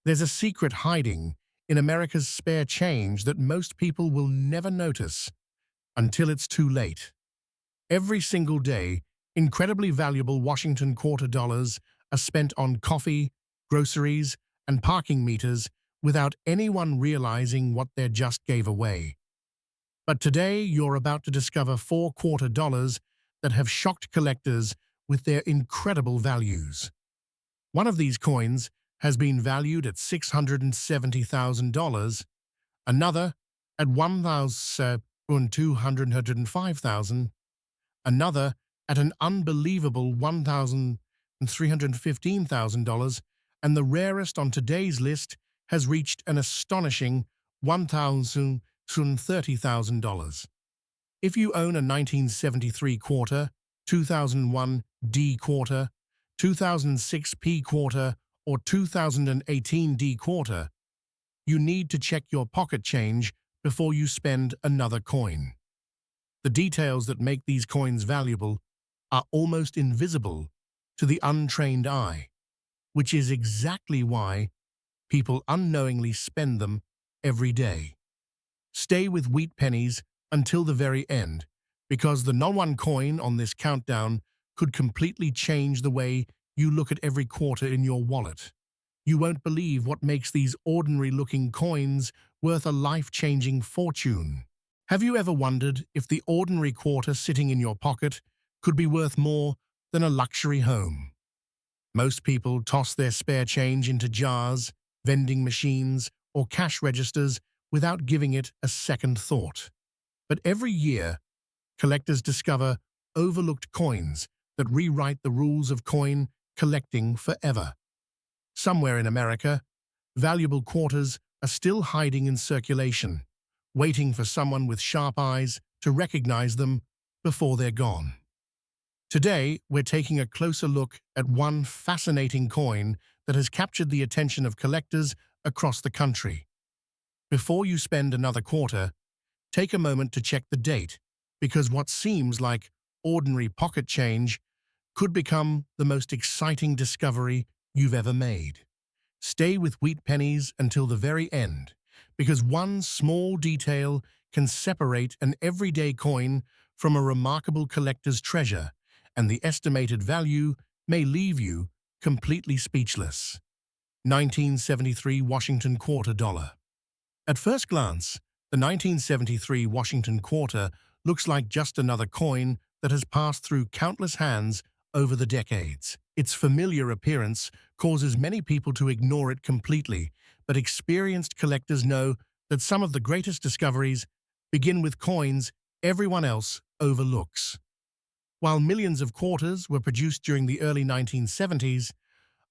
There's a secret hiding in America's spare change that most people will never notice until it's too late. Every single day, incredibly valuable Washington quarter dollars are spent on coffee, groceries, and parking meters without anyone realizing what they just gave away. But today, you're about to discover four quarter dollars that have shocked collectors with their incredible values. One of these coins has been valued at $670,000, another at $1,205,000, another at an unbelievable $1,315,000, and the rarest on today's list has reached an astonishing $1,030,000. If you own a 1973 quarter, 2001 D quarter, 2006 P quarter, or 2018 D quarter, you need to check your pocket change before you spend another coin. The details that make these coins valuable are almost invisible to the untrained eye, which is exactly why people unknowingly spend them every day. Stay with wheat pennies until the very end, because the no-one coin on this countdown could completely change the way you look at every quarter in your wallet. You won't believe what makes these ordinary-looking coins worth a life-changing fortune. Have you ever wondered if the ordinary quarter sitting in your pocket could be worth more than a luxury home? Most people toss their spare change into jars, vending machines, or cash registers without giving it a second thought. But every year, collectors discover overlooked coins that rewrite the rules of coin collecting forever. Somewhere in America, valuable quarters are still hiding in circulation, waiting for someone with sharp eyes to recognize them before they're gone. Today, we're taking a closer look at one fascinating coin that has captured the attention of collectors across the country. Before you spend another quarter, take a moment to check the date, because what seems like ordinary pocket change could become the most exciting discovery you've ever made. Stay with wheat pennies until the very end, because one small detail can separate an everyday coin from a remarkable collector's treasure, and the estimated value may leave you completely speechless. 1973 Washington Quarter Dollar. At first glance, the 1973 Washington Quarter looks like just another coin that has passed through countless hands over the decades. Its familiar appearance causes many people to ignore it completely, but experienced collectors know that some of the greatest discoveries begin with coins everyone else overlooks. While millions of quarters were produced during the early 1970s,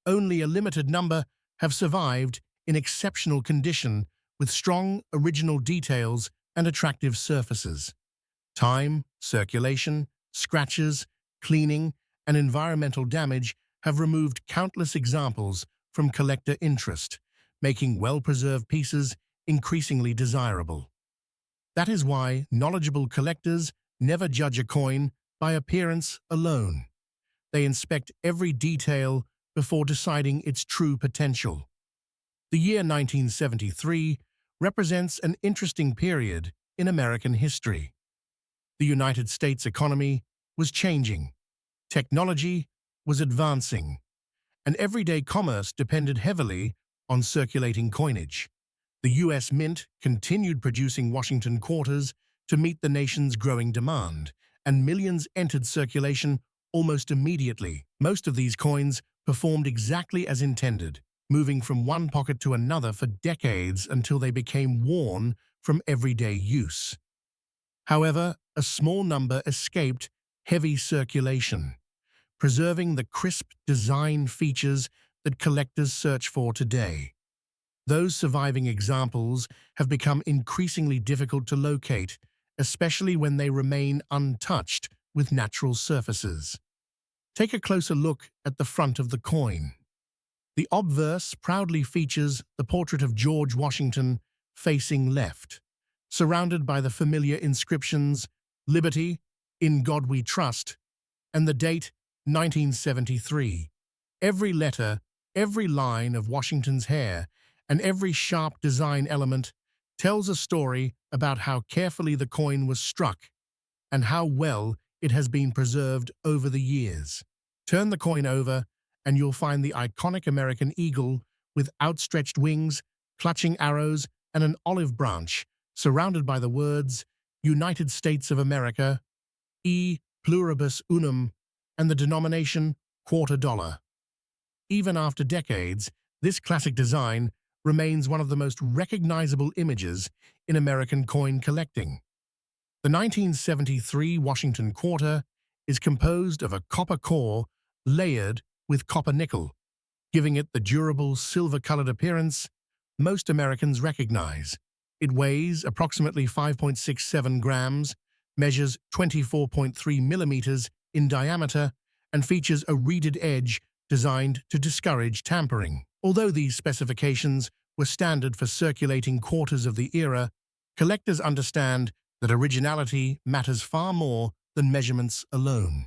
only a limited number have survived in exceptional condition with strong original details and attractive surfaces. Time, circulation, scratches, cleaning, and environmental damage have removed countless examples from collector interest, making well-preserved pieces increasingly desirable. That is why knowledgeable collectors never judge a coin by appearance alone. They inspect every detail before deciding its true potential. The year 1973 represents an interesting period in American history. The United States economy was changing, technology was advancing, and everyday commerce depended heavily on circulating coinage. The U.S. Mint continued producing Washington quarters to meet the nation's growing demand, and millions entered circulation almost immediately. Most of these coins performed exactly as intended, moving from one pocket to another for decades until they became worn from everyday use. However, a small number escaped heavy circulation, preserving the crisp design features that collectors search for today. Those surviving examples have become increasingly difficult to locate, especially when they remain untouched with natural surfaces. Take a closer look at the front of the coin. The obverse proudly features the portrait of George Washington facing left, surrounded by the familiar inscriptions "Liberty, in God We Trust," and the date 1973. Every letter, every line of Washington's hair and every sharp design element tells a story about how carefully the coin was struck and how well it has been preserved over the years. Turn the coin over, and you'll find the iconic American eagle with outstretched wings, clutching arrows, and an olive branch, surrounded by the words United States of America, e pluribus unum, and the denomination $quarter. Even after decades, this classic design remains one of the most recognizable images in American coin collecting. The 1973 Washington quarter is composed of a copper core layered with copper nickel, giving it the durable silver-colored appearance most Americans recognize. It weighs approximately 5.67 grams, measures 24.3 millimeters in diameter, and features a reeded edge designed to discourage tampering. Although these specifications were standard for circulating quarters of the era, collectors understand that originality matters far more than measurements alone.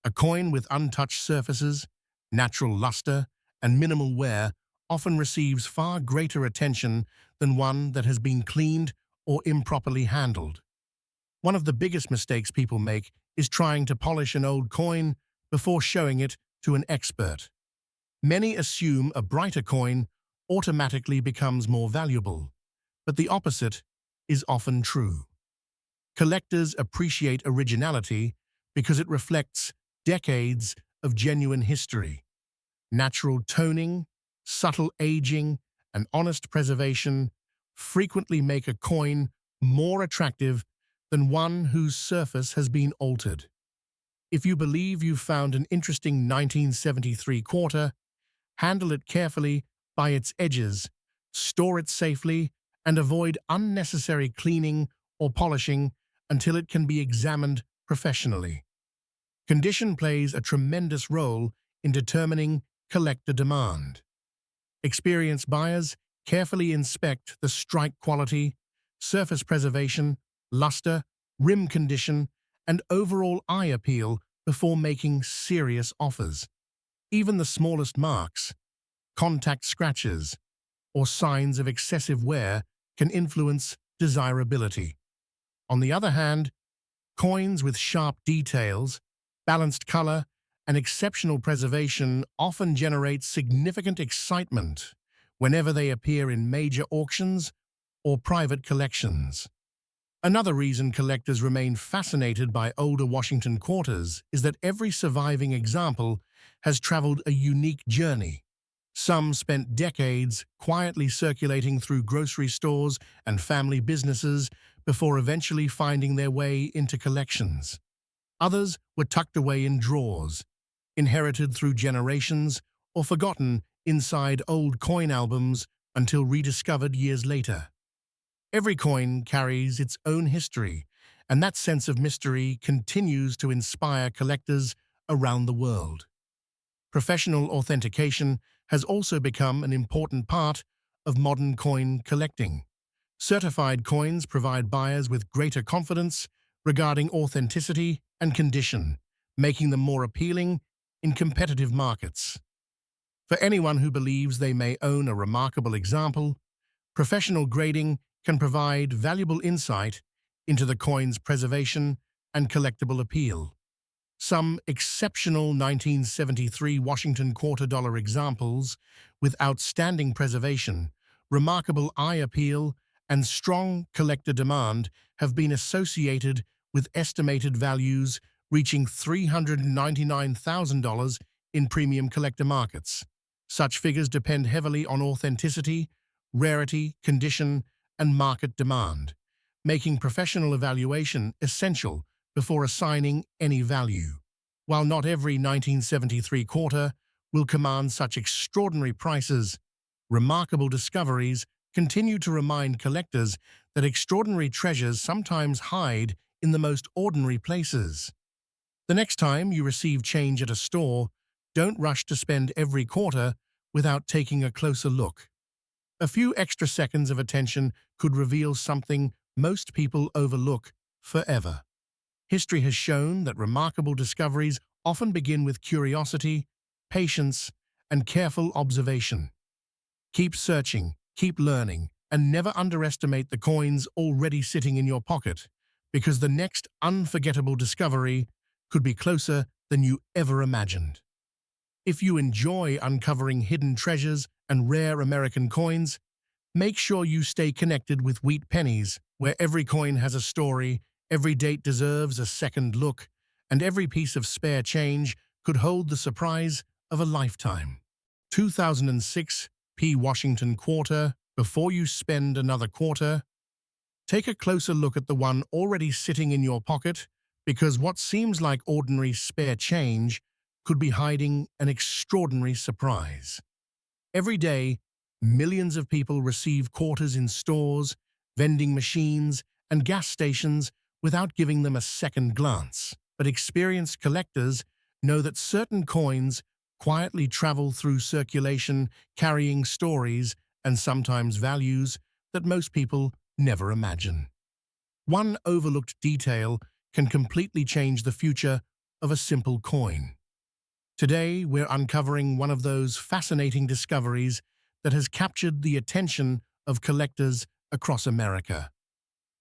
A coin with untouched surfaces, natural luster, and minimal wear often receives far greater attention than one that has been cleaned or improperly handled. One of the biggest mistakes people make is trying to polish an old coin before showing it to an expert. Many assume a brighter coin automatically becomes more valuable, but the opposite is often true. Collectors appreciate originality because it reflects decades of genuine history. Natural toning, subtle aging, and honest preservation frequently make a coin more attractive than one whose surface has been altered. If you believe you've found an interesting 1973 quarter, handle it carefully by its edges, store it safely, and avoid unnecessary cleaning or polishing until it can be examined professionally. Condition plays a tremendous role in determining collector demand. Experienced buyers carefully inspect the strike quality, surface preservation, luster, rim condition, and overall eye appeal before making serious offers. Even the smallest marks, contact scratches, or signs of excessive wear can influence desirability. On the other hand, coins with sharp details, balanced color, and exceptional preservation often generate significant excitement whenever they appear in major auctions or private collections. Another reason collectors remain fascinated by older Washington quarters is that every surviving example has traveled a unique journey. Some spent decades quietly circulating through grocery stores and family businesses before eventually finding their way into collections. Others were tucked away in drawers, inherited through generations, or forgotten inside old coin albums until rediscovered years later. Every coin carries its own history, and that sense of mystery continues to inspire collectors around the world. Professional authentication has also become an important part of modern coin collecting. Certified coins provide buyers with greater confidence regarding authenticity and condition, making them more appealing in competitive markets. For anyone who believes they may own a remarkable example, professional grading can provide valuable insight into the coin's preservation and collectible appeal. Some exceptional 1973 Washington $quarter examples with outstanding preservation, remarkable eye appeal, and strong collector demand have been associated with estimated values reaching $399,000 in premium collector markets. Such figures depend heavily on authenticity, rarity, condition, and market demand, making professional evaluation essential before assigning any value. While not every 1973 quarter will command such extraordinary prices, remarkable discoveries continue to remind collectors that extraordinary treasures sometimes hide in the most ordinary places. The next time you receive change at a store, don't rush to spend every quarter without taking a closer look. A few extra seconds of attention could reveal something most people overlook forever. History has shown that remarkable discoveries often begin with curiosity, patience, and careful observation. Keep searching, Keep learning and never underestimate the coins already sitting in your pocket, because the next unforgettable discovery could be closer than you ever imagined. If you enjoy uncovering hidden treasures and rare American coins, make sure you stay connected with Wheat Pennies, where every coin has a story, every date deserves a second look, and every piece of spare change could hold the surprise of a lifetime. 2006 P. Washington Quarter. Before you spend another quarter, take a closer look at the one already sitting in your pocket, because what seems like ordinary spare change could be hiding an extraordinary surprise. Every day, millions of people receive quarters in stores, vending machines, and gas stations without giving them a second glance. But experienced collectors know that certain coins quietly travel through circulation, carrying stories and sometimes values that most people never imagine. One overlooked detail can completely change the future of a simple coin. Today, we're uncovering one of those fascinating discoveries that has captured the attention of collectors across America.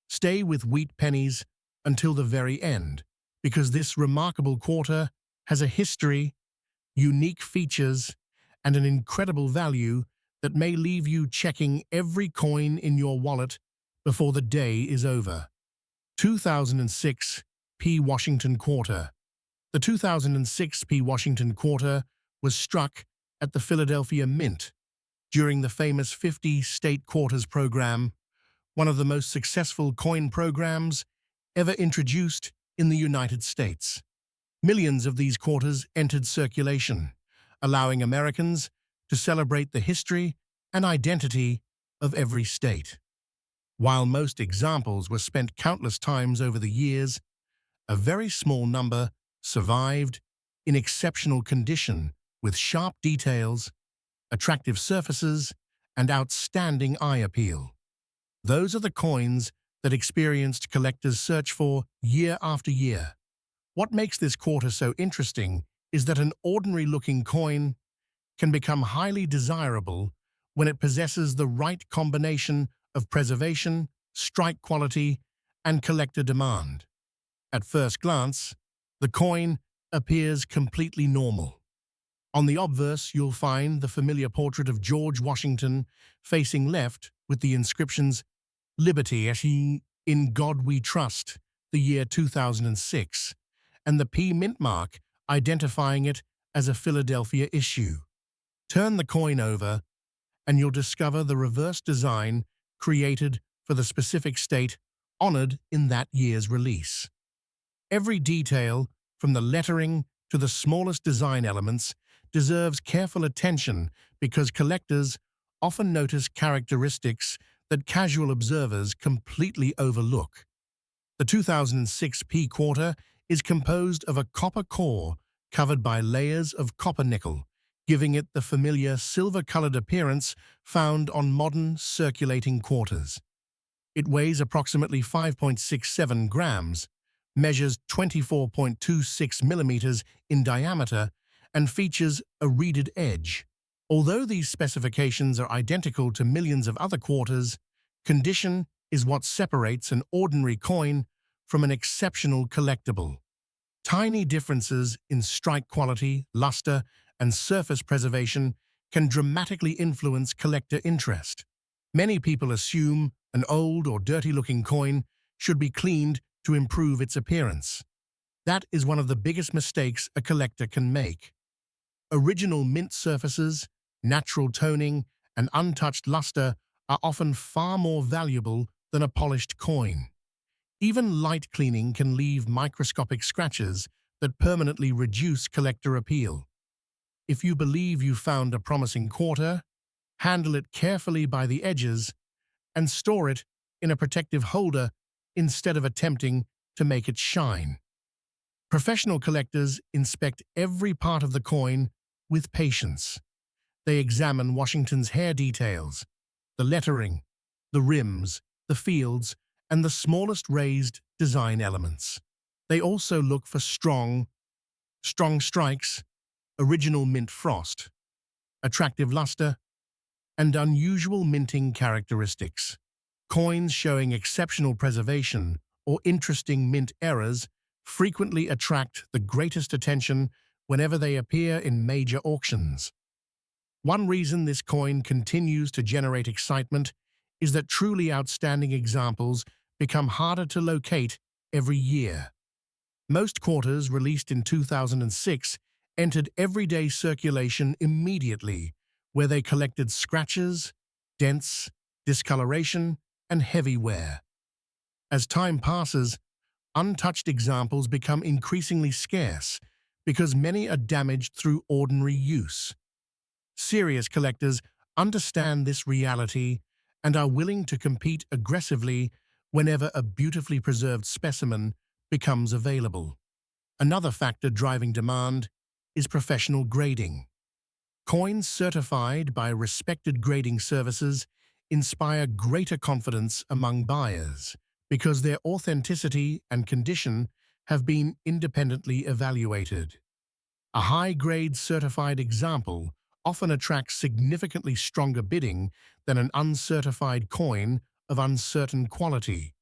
Stay with Wheat Pennies until the very end, because this remarkable quarter has a history, unique features, and an incredible value that may leave you checking every coin in your wallet before the day is over. 2006 P. Washington Quarter. The 2006 P. Washington Quarter was struck at the Philadelphia Mint during the famous 50 State Quarters program, one of the most successful coin programs ever introduced in the United States. Millions of these quarters entered circulation, allowing Americans to celebrate the history and identity of every state. While most examples were spent countless times over the years, a very small number survived in exceptional condition with sharp details, attractive surfaces, and outstanding eye appeal. Those are the coins that experienced collectors search for year after year. What makes this quarter so interesting is that an ordinary-looking coin can become highly desirable when it possesses the right combination of preservation, strike quality, and collector demand. At first glance, the coin appears completely normal. On the obverse, you'll find the familiar portrait of George Washington facing left with the inscriptions "Liberty, in God We Trust," the year 2006, and the P mint mark identifying it as a Philadelphia issue. Turn the coin over, and you'll discover the reverse design created for the specific state honored in that year's release. Every detail, from the lettering to the smallest design elements, deserves careful attention because collectors often notice characteristics that casual observers completely overlook. The 2006 P quarter is composed of a copper core covered by layers of copper nickel, giving it the familiar silver-colored appearance found on modern circulating quarters. It weighs approximately 5.67 grams, measures 24.26 millimeters in diameter, and features a reeded edge. Although these specifications are identical to millions of other quarters, condition is what separates an ordinary coin from an exceptional collectible. Tiny differences in strike quality, luster, and surface preservation can dramatically influence collector interest. Many people assume an old or dirty-looking coin should be cleaned to improve its appearance. That is one of the biggest mistakes a collector can make. Original mint surfaces, natural toning, and untouched luster are often far more valuable than a polished coin. Even light cleaning can leave microscopic scratches that permanently reduce collector appeal. If you believe you found a promising quarter, handle it carefully by the edges and store it in a protective holder instead of attempting to make it shine. Professional collectors inspect every part of the coin with patience. They examine Washington's hair details, the lettering, the rims, the fields, and the smallest raised design elements. They also look for strong strikes, original mint frost, attractive luster, and unusual minting characteristics. Coins showing exceptional preservation or interesting mint errors frequently attract the greatest attention whenever they appear in major auctions. One reason this coin continues to generate excitement is that truly outstanding examples become harder to locate every year. Most quarters released in 2006 entered everyday circulation immediately, where they collected scratches, dents, discoloration, and heavy wear. As time passes, untouched examples become increasingly scarce because many are damaged through ordinary use. Serious collectors understand this reality and are willing to compete aggressively whenever a beautifully preserved specimen becomes available. Another factor driving demand is professional grading. Coins certified by respected grading services inspire greater confidence among buyers because their authenticity and condition have been independently evaluated. A high-grade certified example often attracts significantly stronger bidding than an uncertified coin of uncertain quality.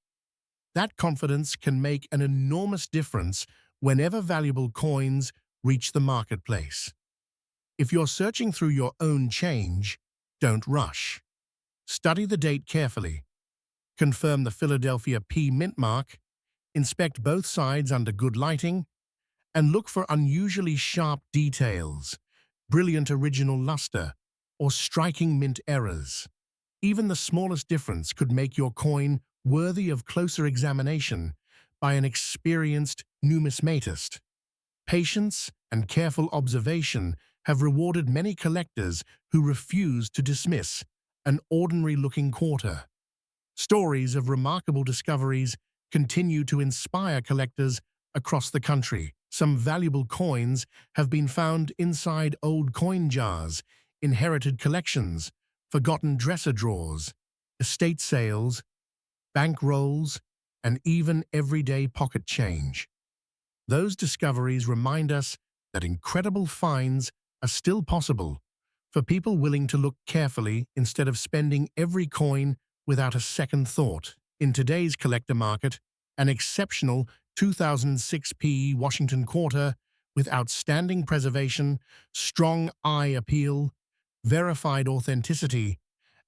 That confidence can make an enormous difference whenever valuable coins reach the marketplace. If you're searching through your own change, don't rush. Study the date carefully. Confirm the Philadelphia P mint mark, inspect both sides under good lighting, and look for unusually sharp details, brilliant original luster, or striking mint errors. Even the smallest difference could make your coin worthy of closer examination by an experienced numismatist. Patience and careful observation have rewarded many collectors who refuse to dismiss an ordinary-looking quarter. Stories of remarkable discoveries continue to inspire collectors across the country. Some valuable coins have been found inside old coin jars, inherited collections, forgotten dresser drawers, estate sales, bank rolls, and even everyday pocket change. Those discoveries remind us that incredible finds are still possible for people willing to look carefully instead of spending every coin without a second thought. In today's collector market, an exceptional 2006 PE Washington quarter with outstanding preservation, strong eye appeal, verified authenticity,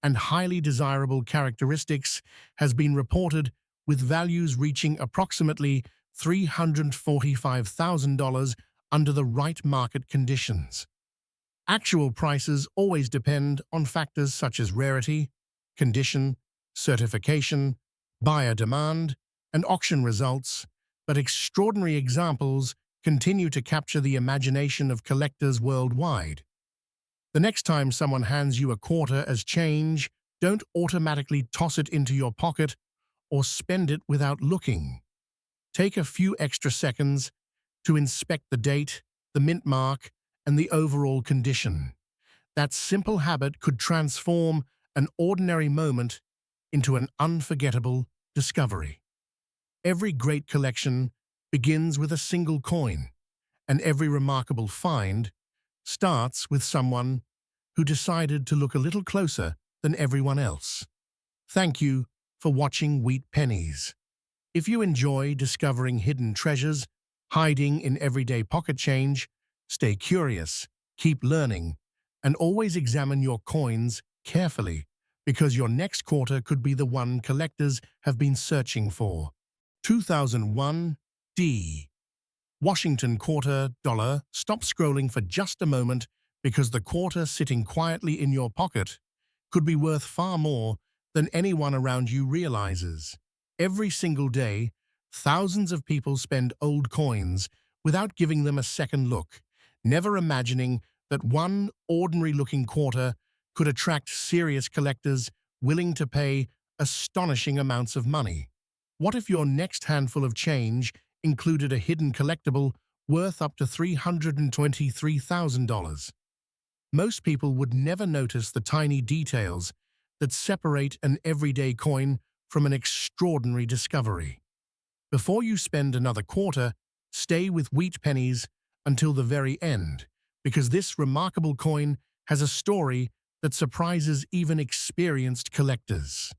and highly desirable characteristics has been reported with values reaching approximately $345,000 under the right market conditions. Actual prices always depend on factors such as rarity, condition, certification, buyer demand, and auction results, but extraordinary examples continue to capture the imagination of collectors worldwide. The next time someone hands you a quarter as change, don't automatically toss it into your pocket or spend it without looking. Take a few extra seconds to inspect the date, the mint mark, and the overall condition. That simple habit could transform an ordinary moment into an unforgettable discovery. Every great collection begins with a single coin, and every remarkable find starts with someone who decided to look a little closer than everyone else. Thank you for watching Wheat Pennies. If you enjoy discovering hidden treasures hiding in everyday pocket change, stay curious, keep learning, and always examine your coins carefully because your next quarter could be the one collectors have been searching for. 2001 D. Washington quarter dollar. Stop scrolling for just a moment because the quarter sitting quietly in your pocket could be worth far more than anyone around you realizes. Every single day, thousands of people spend old coins without giving them a second look, never imagining that one ordinary-looking quarter could attract serious collectors willing to pay astonishing amounts of money. What if your next handful of change included a hidden collectible worth up to $323,000? Most people would never notice the tiny details that separate an everyday coin from an extraordinary discovery. Before you spend another quarter, stay with Wheat Pennies until the very end, because this remarkable coin has a story that surprises even experienced collectors.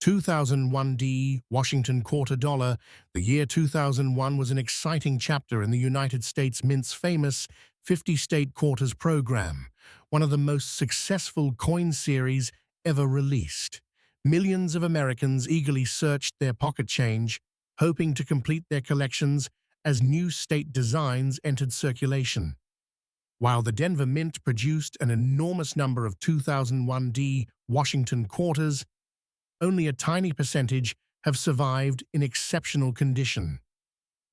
2001 Washington Quarter Dollar. The year 2001 was an exciting chapter in the United States Mint's famous 50-state quarters program, one of the most successful coin series ever released. Millions of Americans eagerly searched their pocket change, hoping to complete their collections as new state designs entered circulation. While the Denver Mint produced an enormous number of 2001 Washington quarters, only a tiny percentage have survived in exceptional condition.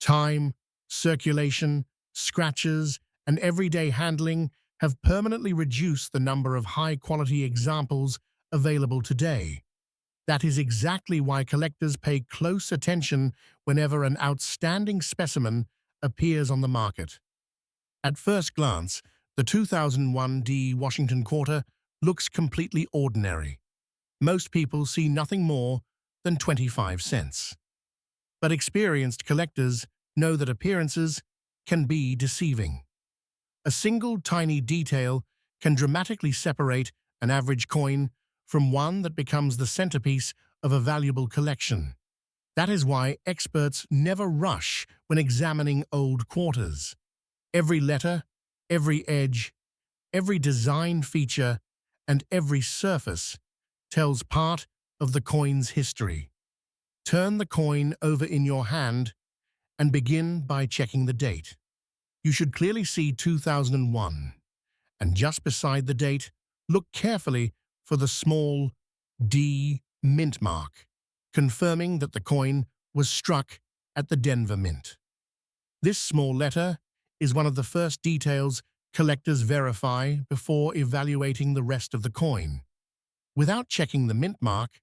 Time, circulation, scratches, and everyday handling have permanently reduced the number of high-quality examples available today. That is exactly why collectors pay close attention whenever an outstanding specimen appears on the market. At first glance, the 2001 Washington Quarter looks completely ordinary. Most people see nothing more than 25 cents. But experienced collectors know that appearances can be deceiving. A single tiny detail can dramatically separate an average coin from one that becomes the centerpiece of a valuable collection. That is why experts never rush when examining old quarters. Every letter, every edge, every design feature, and every surface tells part of the coin's history. Turn the coin over in your hand and begin by checking the date. You should clearly see 2001, and just beside the date, look carefully for the small D mint mark, confirming that the coin was struck at the Denver Mint. This small letter is one of the first details collectors verify before evaluating the rest of the coin. Without checking the mint mark,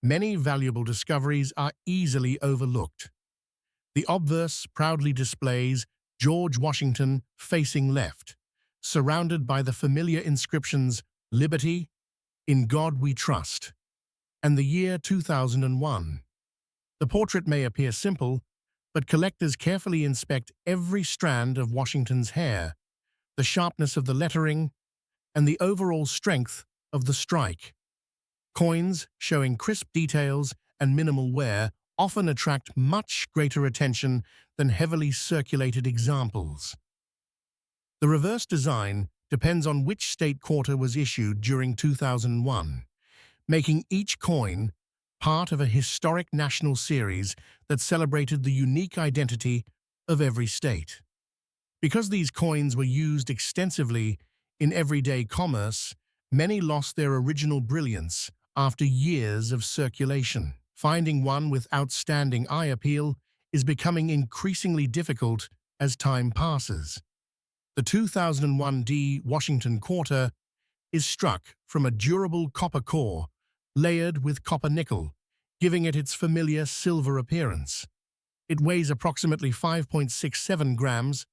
many valuable discoveries are easily overlooked. The obverse proudly displays George Washington facing left, surrounded by the familiar inscriptions "Liberty," "In God We Trust," and the year 2001. The portrait may appear simple, but collectors carefully inspect every strand of Washington's hair, the sharpness of the lettering, and the overall strength of the strike. Coins showing crisp details and minimal wear often attract much greater attention than heavily circulated examples. The reverse design depends on which state quarter was issued during 2001, making each coin part of a historic national series that celebrated the unique identity of every state. Because these coins were used extensively in everyday commerce, many lost their original brilliance after years of circulation. Finding one with outstanding eye appeal is becoming increasingly difficult as time passes. The 2001 Washington Quarter is struck from a durable copper core layered with copper nickel, giving it its familiar silver appearance. It weighs approximately 5.67 grams,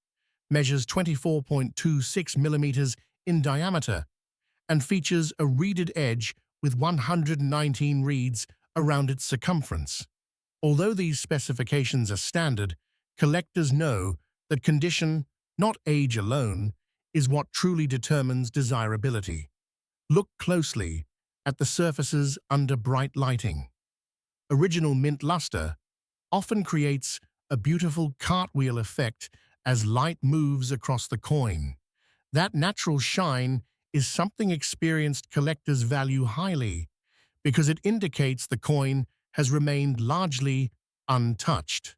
measures 24.26 millimeters in diameter, and features a reeded edge with 119 reeds around its circumference. Although these specifications are standard, collectors know that condition, not age alone, is what truly determines desirability. Look closely at the surfaces under bright lighting. Original mint luster often creates a beautiful cartwheel effect as light moves across the coin. That natural shine is something experienced collectors value highly because it indicates the coin has remained largely untouched.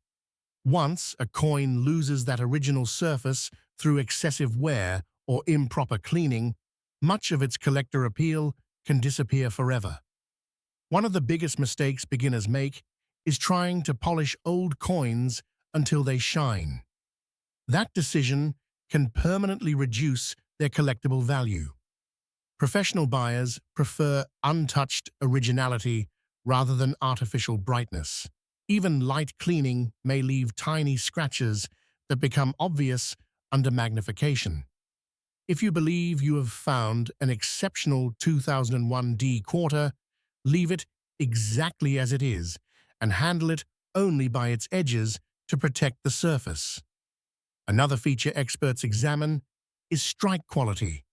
Once a coin loses that original surface through excessive wear or improper cleaning, much of its collector appeal can disappear forever. One of the biggest mistakes beginners make is trying to polish old coins until they shine. That decision can permanently reduce their collectible value. Professional buyers prefer untouched originality rather than artificial brightness. Even light cleaning may leave tiny scratches that become obvious under magnification. If you believe you have found an exceptional 2001 quarter, leave it exactly as it is and handle it only by its edges to protect the surface. Another feature experts examine is strike quality.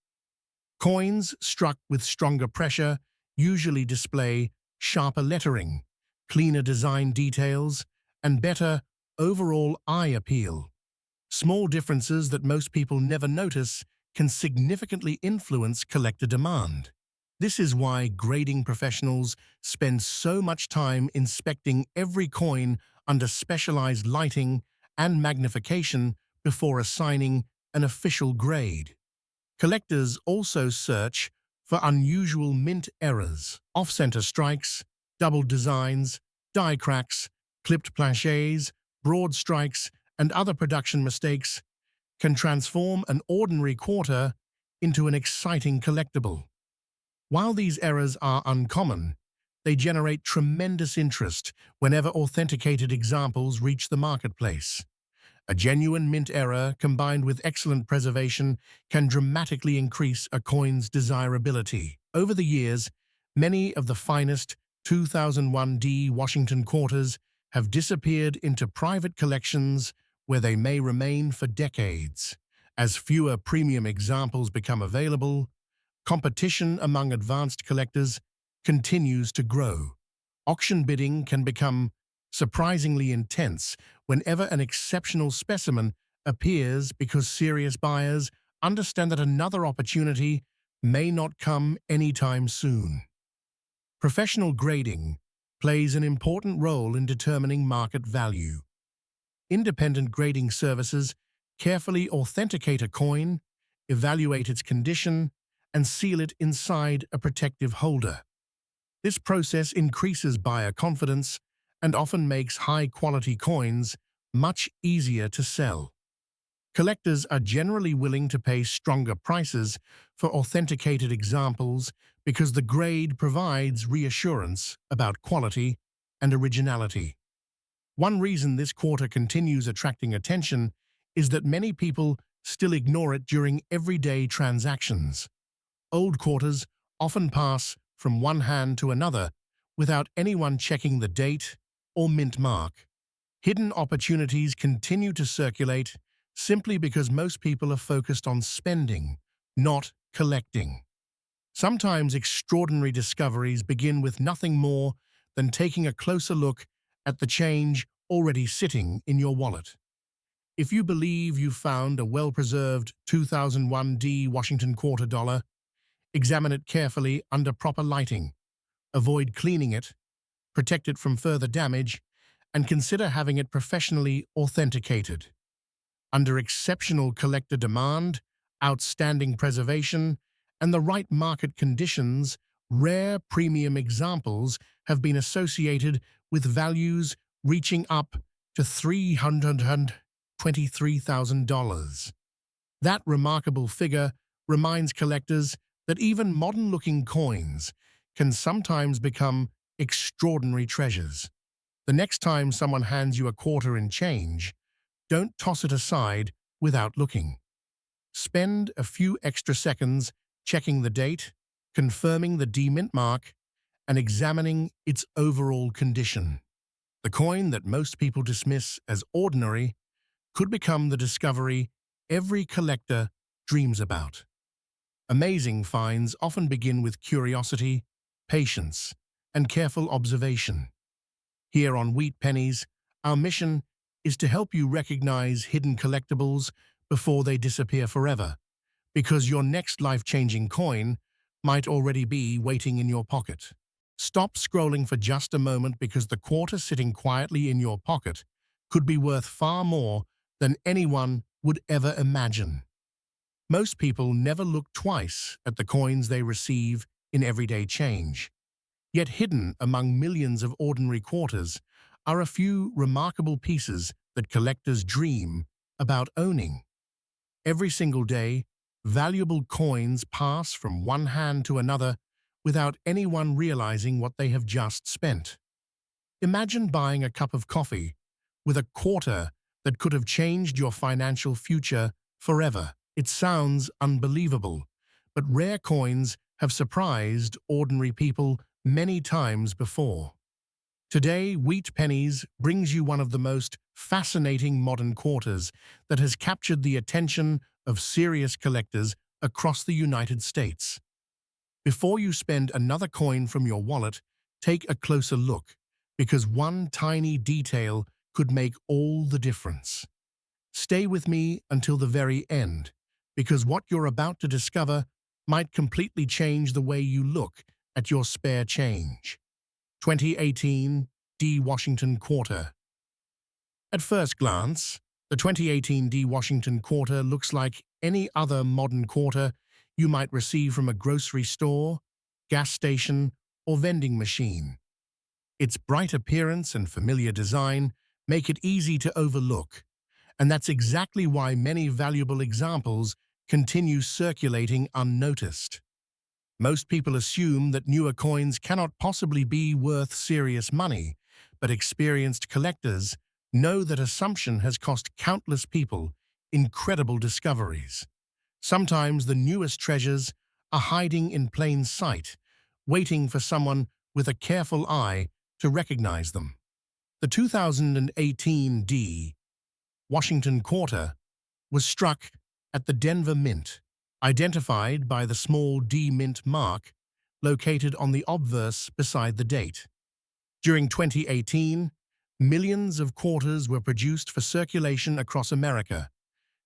Coins struck with stronger pressure usually display sharper lettering, cleaner design details, and better overall eye appeal. Small differences that most people never notice can significantly influence collector demand. This is why grading professionals spend so much time inspecting every coin under specialized lighting and magnification before assigning an official grade. Collectors also search for unusual mint errors, off-center strikes, double designs, die cracks, clipped planchets, broad strikes, and other production mistakes can transform an ordinary quarter into an exciting collectible. While these errors are uncommon, they generate tremendous interest whenever authenticated examples reach the marketplace. A genuine mint error combined with excellent preservation can dramatically increase a coin's desirability. Over the years, many of the finest 2001D Washington quarters have disappeared into private collections where they may remain for decades. As fewer premium examples become available, competition among advanced collectors continues to grow. Auction bidding can become surprisingly intense whenever an exceptional specimen appears because serious buyers understand that another opportunity may not come anytime soon. Professional grading plays an important role in determining market value. Independent grading services carefully authenticate a coin, evaluate its condition, and seal it inside a protective holder. This process increases buyer confidence and often makes high-quality coins much easier to sell. Collectors are generally willing to pay stronger prices for authenticated examples because the grade provides reassurance about quality and originality. One reason this quarter continues attracting attention is that many people still ignore it during everyday transactions. Old quarters often pass from one hand to another without anyone checking the date or mint mark. Hidden opportunities continue to circulate simply because most people are focused on spending, not collecting. Sometimes extraordinary discoveries begin with nothing more than taking a closer look at the change already sitting in your wallet. If you believe you found a well-preserved 2001D Washington quarter dollar, examine it carefully under proper lighting. Avoid cleaning it, protect it from further damage, and consider having it professionally authenticated. Under exceptional collector demand, outstanding preservation, and the right market conditions, rare premium examples have been associated with values reaching up to $323,000. That remarkable figure reminds collectors that even modern-looking coins can sometimes become extraordinary treasures. The next time someone hands you a quarter in change, don't toss it aside without looking. Spend a few extra seconds checking the date, confirming the demint mark, and examining its overall condition. The coin that most people dismiss as ordinary could become the discovery every collector dreams about. Amazing finds often begin with curiosity, patience, and careful observation. Here on Wheat Pennies, our mission is to help you recognize hidden collectibles before they disappear forever, because your next life-changing coin might already be waiting in your pocket. Stop scrolling for just a moment because the quarter sitting quietly in your pocket could be worth far more than anyone would ever imagine. Most people never look twice at the coins they receive in everyday change. Yet hidden among millions of ordinary quarters are a few remarkable pieces that collectors dream about owning. Every single day, valuable coins pass from one hand to another without anyone realizing what they have just spent. Imagine buying a cup of coffee with a quarter that could have changed your financial future forever. It sounds unbelievable, but rare coins have surprised ordinary people many times before. Today, Wheat Pennies brings you one of the most fascinating modern quarters that has captured the attention of serious collectors across the United States. Before you spend another coin from your wallet, take a closer look, because one tiny detail could make all the difference. Stay with me until the very end, because what you're about to discover might completely change the way you look at your spare change. 2018 D. Washington Quarter. At first glance, the 2018 D. Washington Quarter looks like any other modern quarter you might receive from a grocery store, gas station, or vending machine. Its bright appearance and familiar design make it easy to overlook, and that's exactly why many valuable examples continue circulating unnoticed. Most people assume that newer coins cannot possibly be worth serious money, but experienced collectors know that assumption has cost countless people incredible discoveries. Sometimes the newest treasures are hiding in plain sight, waiting for someone with a careful eye to recognize them. The 2018 D. Washington Quarter was struck at the Denver Mint, identified by the small D Mint mark located on the obverse beside the date. During 2018, millions of quarters were produced for circulation across America,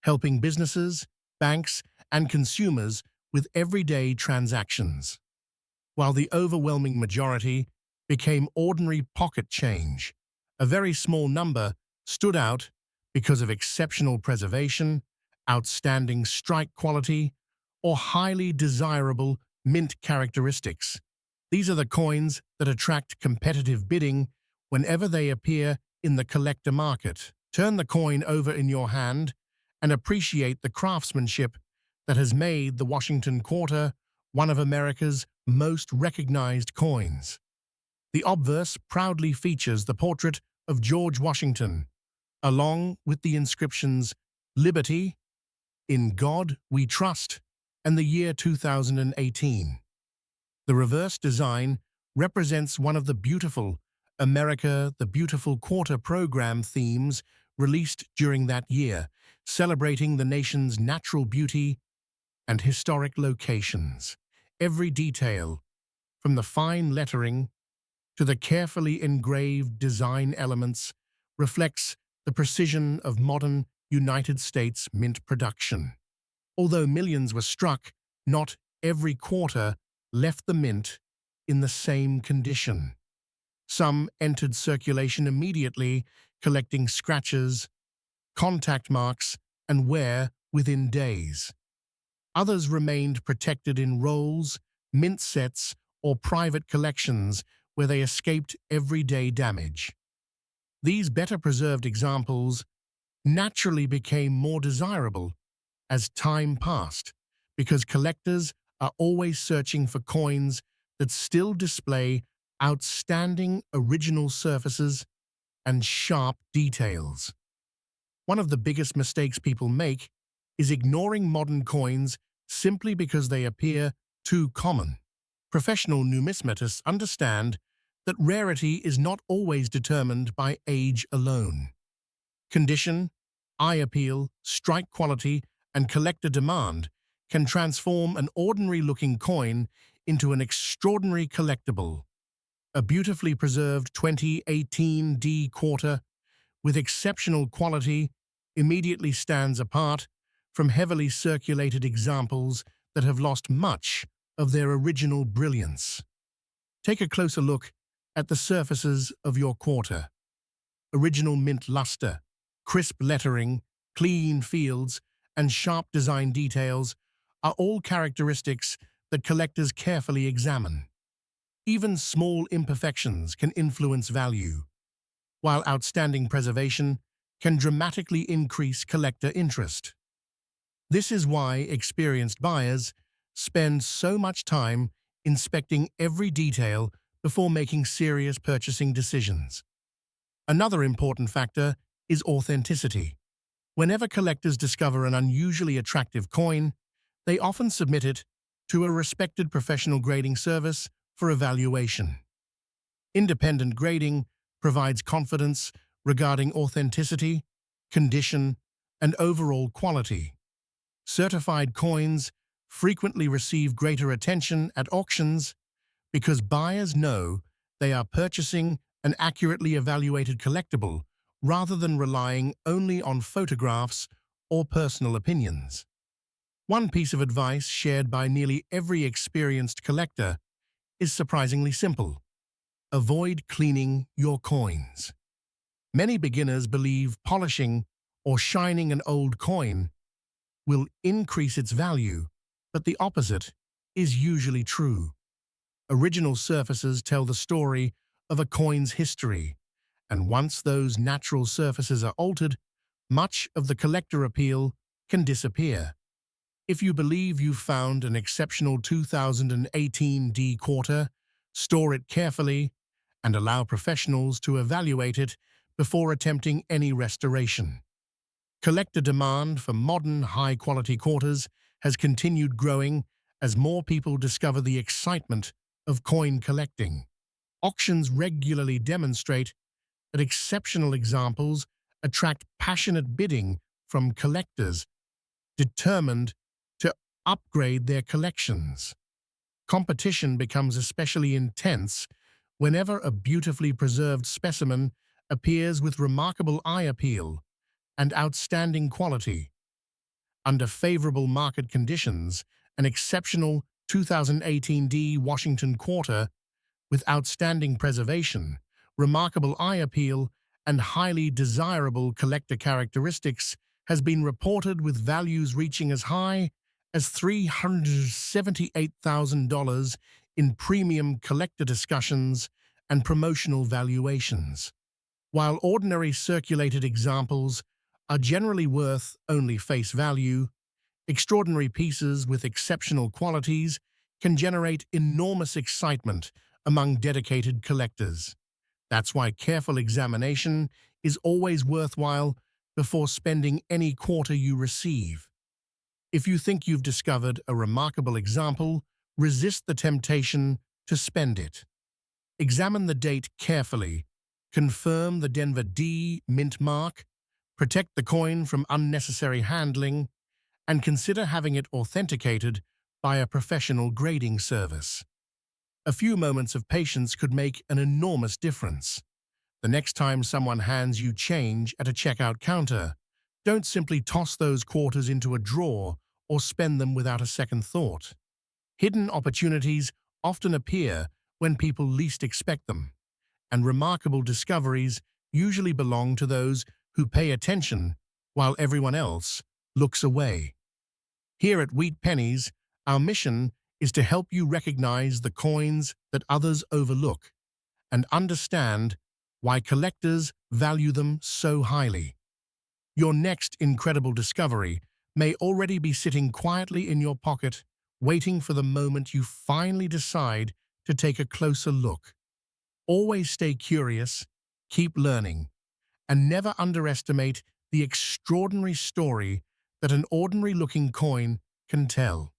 helping businesses, banks, and consumers with everyday transactions. While the overwhelming majority became ordinary pocket change, a very small number stood out because of exceptional preservation, outstanding strike quality, or highly desirable mint characteristics. These are the coins that attract competitive bidding whenever they appear in the collector market. Turn the coin over in your hand and appreciate the craftsmanship that has made the Washington Quarter one of America's most recognized coins. The obverse proudly features the portrait of George Washington, along with the inscriptions "Liberty," "In God We Trust," and the year 2018. The reverse design represents one of the beautiful America the Beautiful Quarter program themes released during that year, celebrating the nation's natural beauty and historic locations. Every detail, from the fine lettering to the carefully engraved design elements, reflects the precision of modern United States mint production. Although millions were struck, not every quarter left the mint in the same condition. Some entered circulation immediately, collecting scratches, contact marks, and wear within days. Others remained protected in rolls, mint sets, or private collections where they escaped everyday damage. These better-preserved examples naturally became more desirable as time passed, because collectors are always searching for coins that still display outstanding original surfaces and sharp details. One of the biggest mistakes people make is ignoring modern coins simply because they appear too common. Professional numismatists understand that rarity is not always determined by age alone. Condition, eye appeal, strike quality, and collector demand can transform an ordinary-looking coin into an extraordinary collectible. A beautifully preserved 2018 D quarter with exceptional quality immediately stands apart from heavily circulated examples that have lost much of their original brilliance. Take a closer look at the surfaces of your quarter. Original mint luster, crisp lettering, clean fields, and sharp design details are all characteristics that collectors carefully examine. Even small imperfections can influence value, while outstanding preservation can dramatically increase collector interest. This is why experienced buyers spend so much time inspecting every detail before making serious purchasing decisions. Another important factor is authenticity. Whenever collectors discover an unusually attractive coin, they often submit it to a respected professional grading service for evaluation. Independent grading provides confidence regarding authenticity, condition, and overall quality. Certified coins frequently receive greater attention at auctions because buyers know they are purchasing an accurately evaluated collectible rather than relying only on photographs or personal opinions. One piece of advice shared by nearly every experienced collector is surprisingly simple. Avoid cleaning your coins. Many beginners believe polishing or shining an old coin will increase its value, but the opposite is usually true. Original surfaces tell the story of a coin's history, and once those natural surfaces are altered, much of the collector appeal can disappear. If you believe you've found an exceptional 2018 D quarter, store it carefully and allow professionals to evaluate it before attempting any restoration. Collector demand for modern, high-quality quarters has continued growing as more people discover the excitement of coin collecting. Auctions regularly demonstrate that exceptional examples attract passionate bidding from collectors determined to upgrade their collections. Competition becomes especially intense whenever a beautifully preserved specimen appears with remarkable eye appeal and outstanding quality. Under favorable market conditions, an exceptional 2018 D Washington quarter with outstanding preservation, remarkable eye appeal, and highly desirable collector characteristics has been reported with values reaching as high as $378,000 in premium collector discussions and promotional valuations. While ordinary circulated examples are generally worth only face value, extraordinary pieces with exceptional qualities can generate enormous excitement among dedicated collectors. That's why careful examination is always worthwhile before spending any quarter you receive. If you think you've discovered a remarkable example, resist the temptation to spend it. Examine the date carefully, confirm the Denver D mint mark, protect the coin from unnecessary handling, and consider having it authenticated by a professional grading service. A few moments of patience could make an enormous difference. The next time someone hands you change at a checkout counter, don't simply toss those quarters into a drawer or spend them without a second thought. Hidden opportunities often appear when people least expect them, and remarkable discoveries usually belong to those who pay attention while everyone else looks away. Here at Wheat Pennies, our mission is to help you recognize the coins that others overlook and understand why collectors value them so highly. Your next incredible discovery may already be sitting quietly in your pocket, waiting for the moment you finally decide to take a closer look. Always stay curious, keep learning, and never underestimate the extraordinary story that an ordinary-looking coin can tell.